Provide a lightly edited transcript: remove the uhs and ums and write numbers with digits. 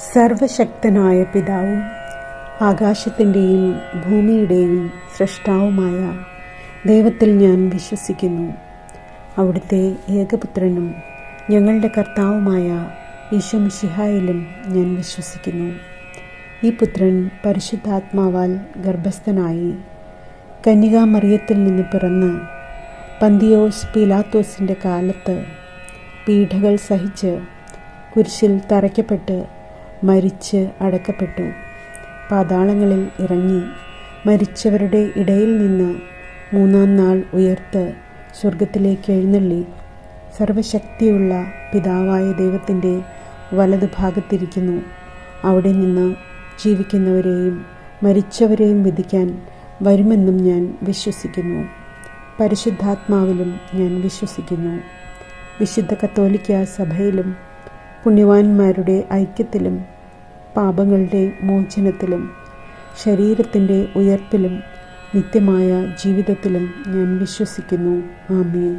സർവശക്തനായ പിതാവും ആകാശത്തിൻ്റെയും ഭൂമിയുടെയും സൃഷ്ടാവുമായ ദൈവത്തിൽ ഞാൻ വിശ്വസിക്കുന്നു. അവിടുത്തെ ഏകപുത്രനും ഞങ്ങളുടെ കർത്താവുമായ ഈശോ മിശിഹായിലും ഞാൻ വിശ്വസിക്കുന്നു. ഈ പുത്രൻ പരിശുദ്ധാത്മാവാൽ ഗർഭസ്ഥനായി കന്യകാമറിയത്തിൽ നിന്ന് പിറന്ന് പന്തിയോസ് പീലാത്തോസിൻ്റെ കാലത്ത് പീഡകൾ സഹിച്ച് കുരിശിൽ തറയ്ക്കപ്പെട്ട് മരിച്ച് അടക്കപ്പെട്ടു. പാതാളങ്ങളിൽ ഇറങ്ങി മരിച്ചവരുടെ ഇടയിൽ നിന്ന് മൂന്നാം നാൾ ഉയർത്ത് സ്വർഗത്തിലേക്ക് എഴുന്നള്ളി സർവശക്തിയുള്ള പിതാവായ ദൈവത്തിൻ്റെ വലതുഭാഗത്തിരിക്കുന്നു. അവിടെ നിന്ന് ജീവിക്കുന്നവരെയും മരിച്ചവരെയും വിധിക്കാൻ വരുമെന്നും ഞാൻ വിശ്വസിക്കുന്നു. പരിശുദ്ധാത്മാവിലും ഞാൻ വിശ്വസിക്കുന്നു. വിശുദ്ധ കത്തോലിക്ക സഭയിലും പുണ്യവാന്മാരുടെ ഐക്യത്തിലും പാപങ്ങളുടെ മോചനത്തിലും ശരീരത്തിൻ്റെ ഉയർപ്പിലും നിത്യമായ ജീവിതത്തിലും ഞാൻ വിശ്വസിക്കുന്നു. ആമേൻ.